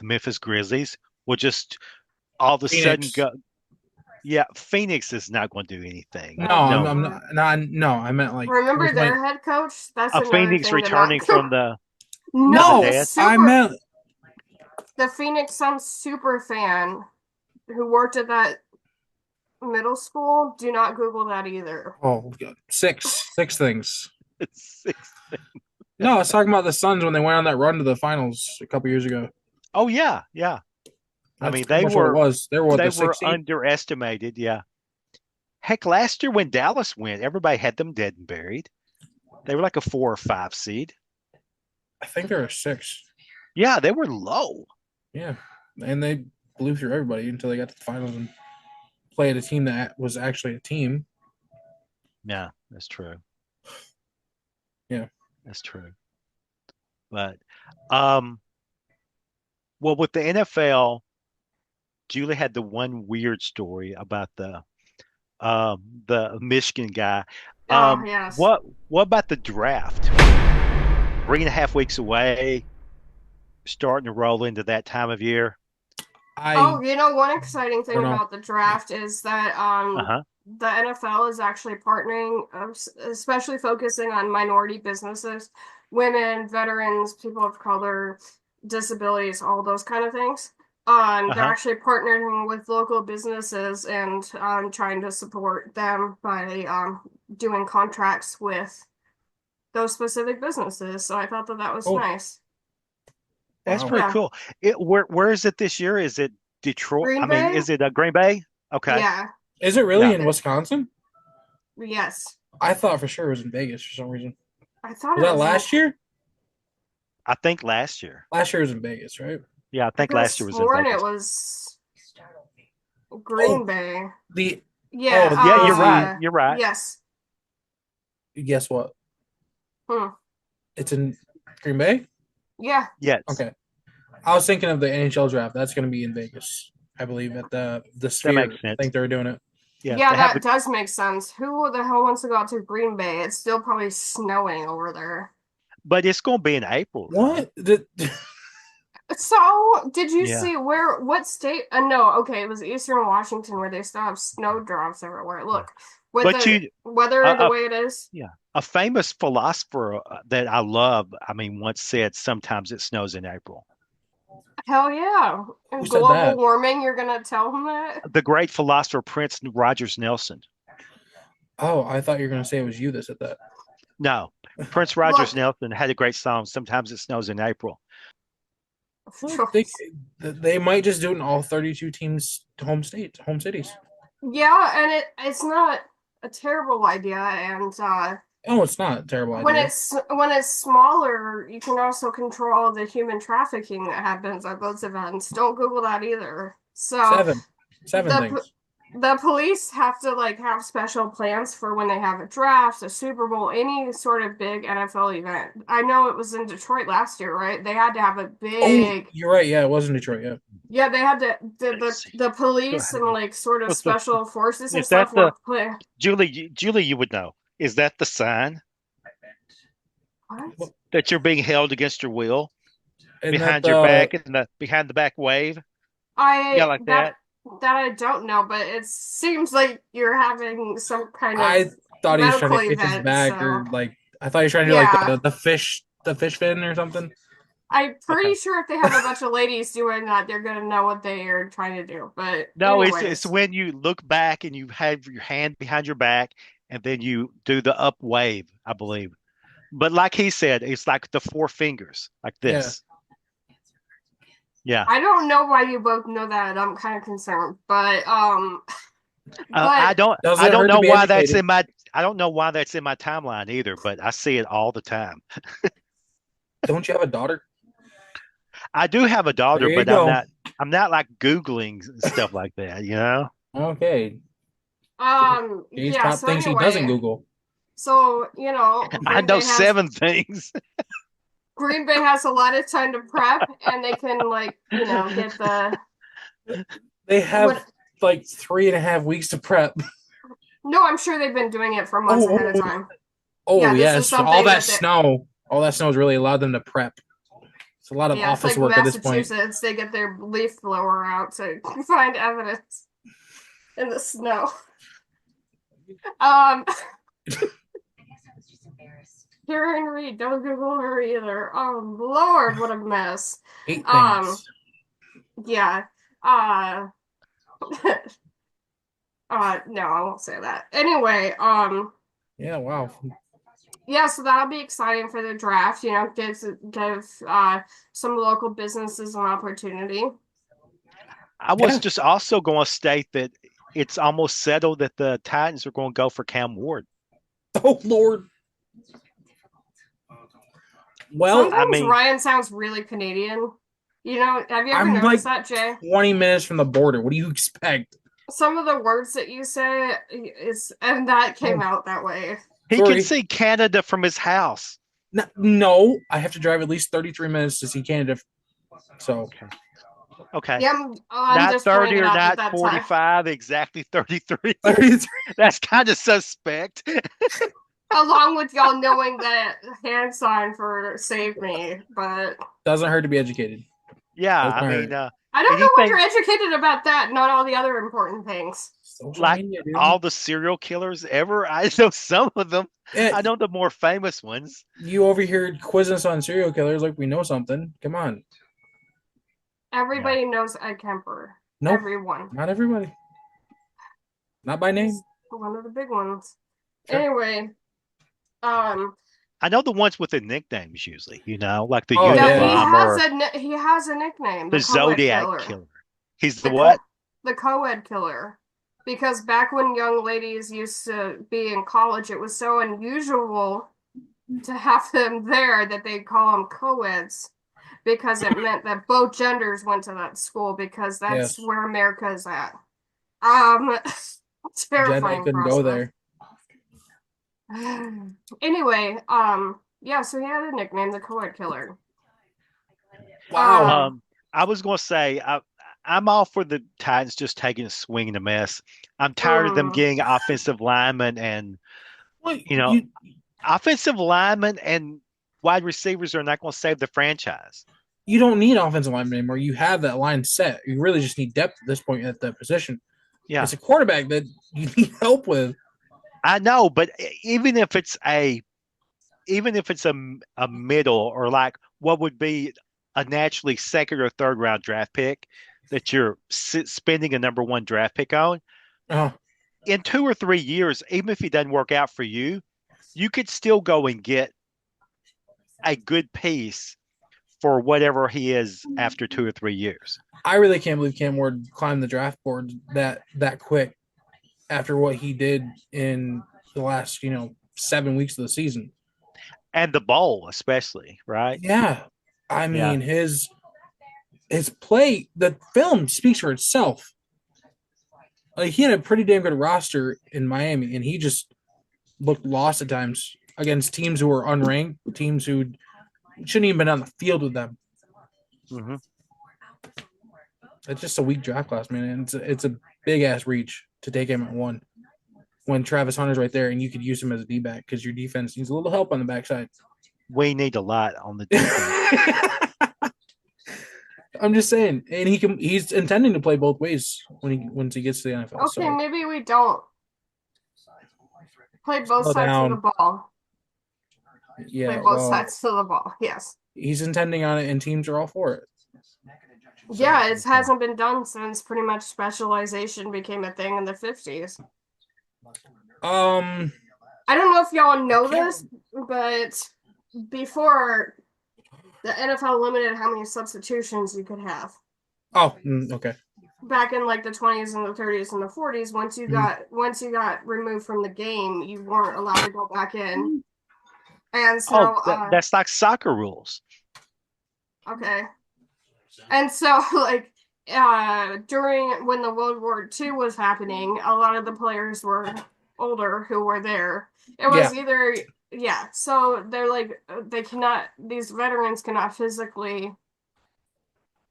Memphis Grizzlies will just all of a sudden
Phoenix.
go. Yeah, Phoenix is not going to do anything.
No,
No,
I'm not. No, I meant like
Remember
with
their head coach? That's
a
another
Phoenix
thing to not.
returning from the
No, the
dead.
I
super
meant
the Phoenix Suns super fan who worked at that middle school. Do not Google that either.
six things.
Six.
No, I was talking about the Suns when they went on that run to the finals a couple years ago.
Oh yeah, yeah. I
That's
mean,
pretty much what it was. They were what,
they
the
were
6th seed?
underestimated. Yeah. Heck, last year when Dallas went, everybody had them dead and buried. They were like a 4 or 5 seed.
I think they were 6.
Yeah, they were low.
Yeah, and they blew through everybody until they got to the finals and played a team that was actually a team.
Yeah, that's true.
Yeah,
that's true. But, well, with the NFL, Julie had the one weird story about the Michigan guy.
Oh yes.
What about the draft? 3.5 weeks away, starting to roll into that time of year.
One exciting thing about the draft is that the NFL is actually partnering, especially focusing on minority businesses, women, veterans, people of color, disabilities, all those kind of things. They're actually partnering with local businesses and trying to support them by doing contracts with those specific businesses. So I thought that was nice.
That's
Wow.
pretty
Yeah.
cool. Where is it this year? Is it Detroit?
Green
I mean,
Bay?
is it Green Bay? Okay.
Yeah.
Is it really
Yeah.
in Wisconsin?
Yes.
I thought for sure it was in Vegas for some reason.
I thought
Was
it
that
was in
last year?
I think last year.
Last year was in Vegas, right?
Yeah, I
I
think
could have
last year was in
sworn it
Vegas.
was Green
Oh,
Bay.
the
Yeah,
oh,
Yeah, you're
was
right.
the
You're right.
yes.
guess what?
Hmm.
It's in Green Bay?
Yeah.
Yes,
Okay. I was thinking of the NHL draft. That's going to be in Vegas, I believe, at the
that
Sphere.
makes
I
sense.
think they're doing it.
Yeah,
Yeah,
they have
that
the.
does make sense. Who the hell wants to go out to Green Bay? It's still probably snowing over there.
But it's going to be in April, though.
What? The,
So, did you
Yeah.
see what state? No, okay, it was Eastern Washington where they still have snowdrops everywhere.
Yeah.
Look, with
But
the
you,
weather the
uh, uh,
way it is.
yeah, a famous philosopher that I love, I mean, once said, "Sometimes it snows in April."
Hell yeah.
who
And
said
global
that?
warming, you're gonna tell him that?
The great philosopher Prince Rogers Nelson.
Oh, I thought you were going to say it was you that said that.
No, Prince Rogers
Look,
Nelson had a great song. Sometimes it snows in April.
Well, they might just do it in all 32 teams' home cities.
yeah, and it's not a terrible idea, and
Oh, it's not a terrible idea.
when it's smaller, you can also control the human trafficking that happens at those events. Don't Google that either. So
Seven
the
things.
the police have to like have special plans for when they have a draft, a Super Bowl, any sort of big NFL event. I know it was in Detroit last year, right? They had to have a
Oh,
big
you're right. Yeah, it was in Detroit. Yeah.
yeah, they had to
Let's see.
the
Go
police
ahead.
and like sort of special forces and
Is that
stuff
the
were put.
Julie? You would know. Is that the sign
What?
that you're being held against your will
And that
behind your back and the behind the back wave? Yeah,
I
like that.
that I don't know, but it seems like you're having some kind of
I thought he was trying
medical
to itch his
event.
back,
So
or like I thought he was trying to do like
yeah,
the fish fin or something.
I'm
Okay.
pretty sure if they have a bunch of ladies doing that, they're gonna know what they are trying to do. But
No, it's
anyways,
when you look back and you have your hand behind your back and then you do the up wave, I believe. But like he said, it's like the four fingers, like
Yeah.
this. Yeah.
I don't know why you both know that. I'm kind of concerned, but
I
but
don't I
Doesn't
don't
hurt to
know
be
why that's
educated.
in my I don't know why that's in my timeline either, but I see it all the time.
Don't you have a daughter?
I do have a daughter,
There you
but
go.
I'm not like Googling stuff like that, you know?
Okay. James
yeah.
top
So
things he doesn't
anyway,
Google.
so
I know seven things.
Green Bay has a lot of time to prep, and they can like get the
They have
what.
like 3.5 weeks to prep.
No, I'm sure they've been doing it for months ahead of
Oh,
time.
oh
Yeah, this is
yes. All
something
that
that they.
snow. All that snow has really allowed them to prep. It's a lot of
Yeah, it's
office
like
work at this point.
Massachusetts. They get their leaf blower out to find evidence in the snow. Um, Karen Reed, don't Google her either. Oh Lord, what a mess.
Eight
Um,
things.
yeah. No, I won't say that. Anyway,
Yeah, wow.
yeah, so that'll be exciting for the draft. Give some local businesses an opportunity.
I was
Yeah.
just also going to state that it's almost settled that the Titans are going to go for Cam Ward.
Oh Lord. Well,
I
Sometimes
mean,
Ryan sounds really Canadian. Have you ever
I'm like
noticed that, Jay?
20 minutes from the border. What do you expect?
Some of the words that you say and that came out that way.
he can
Sorry.
see Canada from his house.
No, I have to drive at least 33 minutes to see Canada. So,
Okay.
Yeah, I'm
Not
just
30
pointing it
or
out
not
that time.
45, exactly 33.
33.
That's kind of suspect.
Along with y'all knowing that hand sign for save me, but
Doesn't hurt to be educated.
Yeah,
Doesn't
I mean,
hurt.
I don't know why
anything
you're educated about that, not all the other important things.
Social
like
media, dude.
all the serial killers ever. I know some of them.
Yeah,
I know the more famous ones.
you over here quizzing us on serial killers like we know something. Come on.
Everybody knows Ed Kemper.
Nope.
Everyone.
Not everybody. Not by name.
He's one of the big ones.
Sure.
Anyway,
I I know the ones with the nicknames usually, like the
Oh,
No,
yeah.
Unabomber,
he has a nickname,
the
the co-ed
Zodiac
killer.
Killer. He's the
The
what?
the co-ed killer. Because back when young ladies used to be in college, it was so unusual to have them there that they call them co-eds because it meant that both genders went to that school because that's
Yes.
where America is at. Um,
Jedi
terrifying
couldn't go
prospect.
there.
Anyway, yeah, so he had a nickname, the co-ed killer.
Wow.
Um,
I was going to say, I'm all for the Titans just taking a swing and a miss. I'm tired of them
mm,
getting offensive linemen and,
Well,
you know, offensive linemen and wide receivers are not going to save the franchise.
you don't need offensive lineman anymore. You have that line set. You really just need depth at this point at that position.
Yeah,
It's a quarterback that you need help with.
I know, but even if it's a middle or like what would be a naturally second or third round draft pick that you're spending a number one draft pick on
Uh,
in 2 or 3 years, even if he doesn't work out for you, you could still go and get a good piece for whatever he is after 2 or 3 years.
I really can't believe Cam Ward climbed the draft board that quick after what he did in the last 7 weeks of the season.
And the bowl, especially, right?
Yeah, I
Yeah.
mean his play, the film speaks for itself. Like, he had a pretty damn good roster in Miami, and he just looked lost at times against teams who were unranked, teams who shouldn't even been on the field with them.
Hmm.
It's just a weak draft class, man. And it's a big ass reach to take him at one when Travis Hunter's right there, and you could use him as a D back because your defense needs a little help on the backside.
We need a lot on the defense.
I'm just saying, and he's intending to play both ways once he gets to the NFL.
okay,
So
maybe we don't play both
slow
sides of the
down.
ball.
Yeah,
Play both
well,
sides of the ball. Yes.
he's intending on it, and teams are all for it.
Yeah, it hasn't been done since pretty much specialization became a thing in the 50s.
Um,
I don't know if y'all know this, but before the NFL limited how many substitutions you could have.
Okay.
Back in like the 20s and the 30s and the 40s, once you got removed from the game, you weren't allowed to go back in. And so
That's like soccer rules.
okay. And so like during when the World War II was happening, a lot of the players were older who were there. It was either so they're like these veterans cannot physically,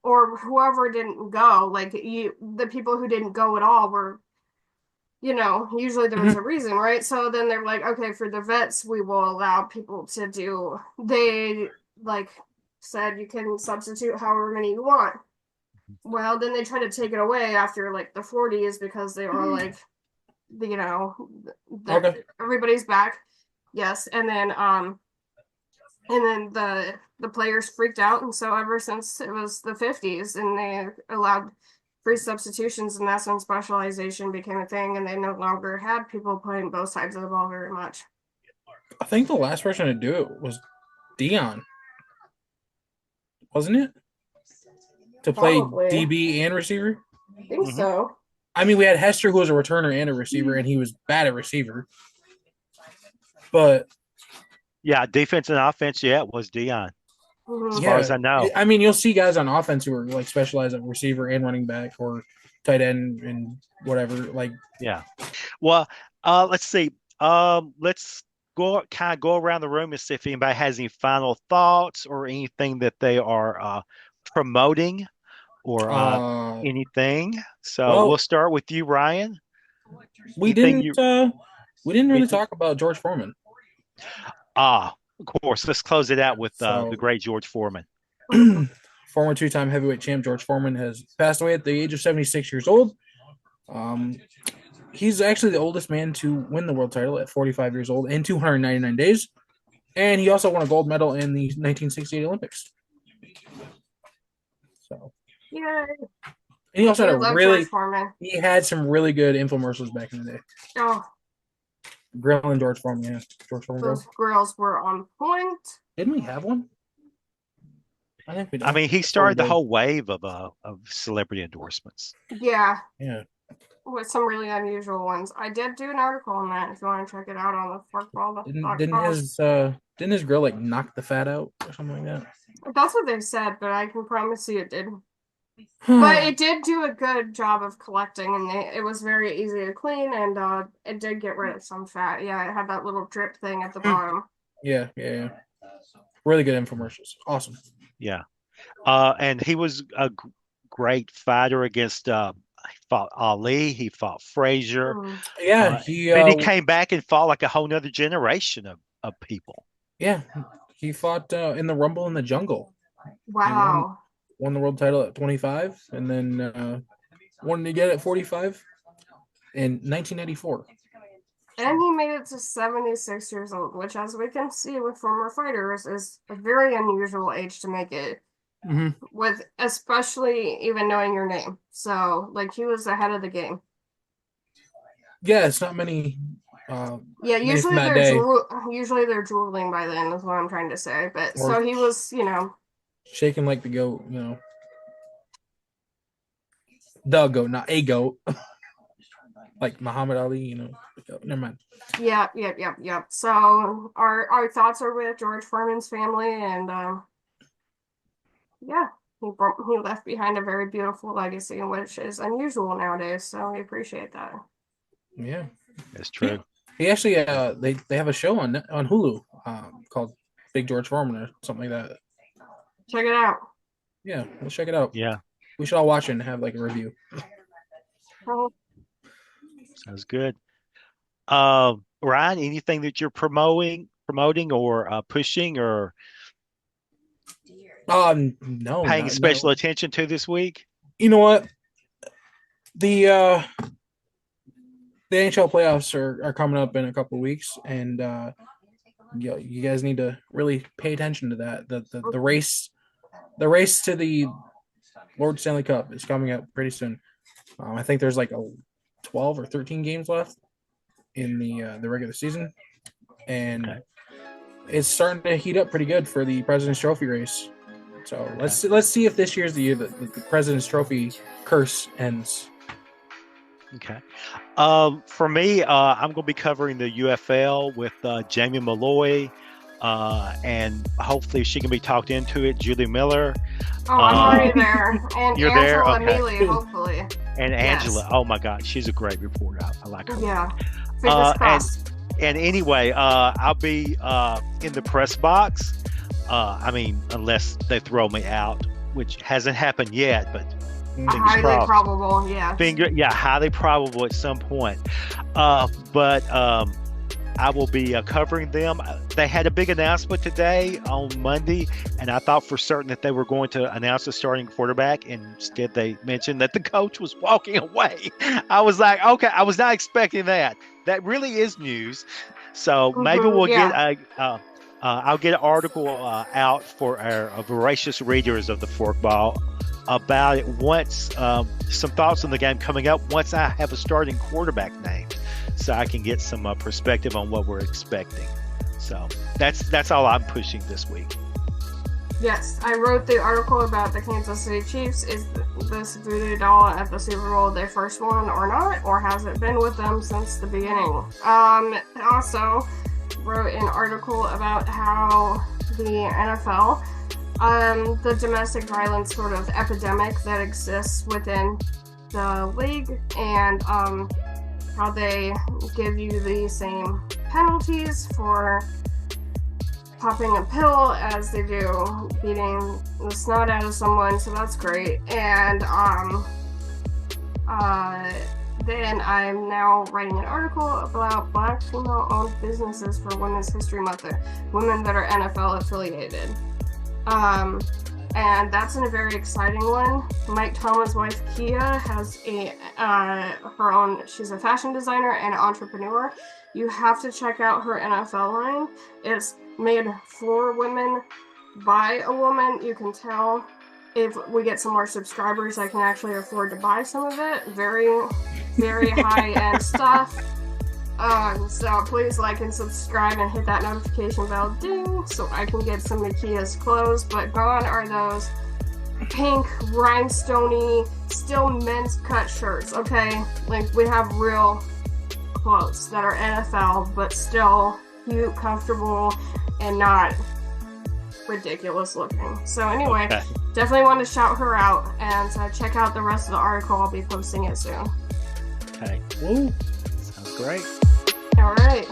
or whoever didn't go, like the people who didn't go at all were, usually there was a reason, right? So then they're like, okay, for the vets, we will allow people to do, they like said you can substitute however many you want. Well, then they tried to take it away after like the 40s because they were like,
Okay.
everybody's back. Yes. And then the players freaked out, and so ever since it was the 50s and they allowed free substitutions, and that's when specialization became a thing, and they no longer had people playing both sides of the ball very much.
I think the last person to do it was Dion, wasn't it? To play
Probably.
DB and receiver.
I think so.
I mean, we had Hester, who was a returner and a receiver, and he was bad at receiver. But
yeah, defense and offense, it was Dion. As far as I know.
I mean, you'll see guys on offense who are like specialized at receiver and running back or tight end and whatever. Like,
yeah. Well, let's see. Let's go around the room and see if anybody has any final thoughts or anything that they are promoting or anything. So we'll start with you, Ryan.
We didn't really talk about George Foreman.
Of course. Let's close it out with the great George Foreman.
Former two-time heavyweight champ George Foreman has passed away at the age of 76 years old. He's actually the oldest man to win the world title at 45 years old in 299 days. And he also won a gold medal in the 1968 Olympics. So,
yay.
And he also had he had some really good infomercials back in the day.
Oh.
Grill and George Foreman, yeah. George Foreman
Those
grill.
grills were on point.
Didn't we have one? I think we did.
I mean, he
Before we
started the
did.
whole wave of celebrity endorsements.
Yeah,
Yeah.
with some really unusual ones. I did do an article on that if you want to check it out on the forkball.com.
Didn't his grill like knock the fat out or something like
That's what they said, but I can promise you it did.
that?
But it did do a good job of collecting, and it was very easy to clean, and it did get rid of some fat. Yeah, it had that little drip thing at the bottom.
Yeah. Really good infomercials. Awesome.
Yeah. And he was a great fighter against he fought Ali, he fought Frazier.
Yeah,
Then he came back and fought like a whole nother generation of people.
Yeah, he fought in the Rumble in the Jungle.
Wow.
Won the world title at 25, and then won again at 45 in 1994.
And he made it to 76 years old, which, as we can see with former fighters, is a very unusual age to make it.
Mm-hmm.
With especially even knowing your name. So, like, he was ahead of the game.
Yeah, it's not many.
Yeah, usually they're drooling by then, is what I'm trying to say. But so he was,
shaking like the goat, the goat, not a goat, like Muhammad Ali, Never mind.
Yep. So our thoughts are with George Foreman's family, and yeah, he left behind a very beautiful legacy, which is unusual nowadays. So we appreciate that.
Yeah,
that's true.
He actually they have a show on Hulu called Big George Foreman or something like that.
Check it out.
Yeah, let's check it out.
Yeah,
we should all watch it and have like a review.
Sounds good. Ryan, anything that you're promoting or pushing or
no,
paying special attention to this week?
You know what? The NHL playoffs are coming up in a couple of weeks, and you guys need to really pay attention to that. The race to the Lord Stanley Cup is coming up pretty soon. I think there's like 12 or 13 games left in the regular season, and it's starting to heat up pretty good for the President's Trophy race. So let's see if this year's the year that the President's Trophy curse ends.
Okay. For me, I'm going to be covering the UFL with Jamie Malloy, and hopefully she can be talked into it. Julie Miller.
Oh, I'm already there. And
you're
Angela
there? Okay.
Mealy, hopefully.
And Angela. Oh my God, she's a great reporter. I like her.
Yeah. Fingers crossed.
And anyway, I'll be in the press box. I mean, unless they throw me out, which hasn't happened yet, but
highly probable, yeah.
Highly probable at some point. But I will be covering them. They had a big announcement today on Monday, and I thought for certain that they were going to announce the starting quarterback, and instead they mentioned that the coach was walking away. I was like, okay, I was not expecting that. That really is news. So maybe we'll get I'll get an article out for our voracious readers of the Forkball about it once, some thoughts on the game coming up once I have a starting quarterback named, so I can get some perspective on what we're expecting. So that's all I'm pushing this week.
Yes, I wrote the article about the Kansas City Chiefs. Is this voodoo doll at the Super Bowl their first one or not, or has it been with them since the beginning? Also wrote an article about how the NFL, the domestic violence sort of epidemic that exists within the league, and how they give you the same penalties for popping a pill as they do beating the snot out of someone, so that's great. And then I'm now writing an article about Black female-owned businesses for Women's History Month, women that are NFL affiliated. And that's a very exciting one. Mike Thomas' wife, Kia, has her own, she's a fashion designer and entrepreneur. You have to check out her NFL line. It's made for women by a woman. You can tell if we get some more subscribers, I can actually afford to buy some of it. Very, very high-end stuff. So please like and subscribe and hit that notification bell ding so I can get some Nakia's clothes. But gone are those pink, rhinestoney, still men's cut shirts, okay? Like, we have real clothes that are NFL, but still cute, comfortable, and not ridiculous looking. So anyway, definitely want to shout her out, and check out the rest of the article. I'll be posting it soon.
Okay. Woo. Sounds great.
All right.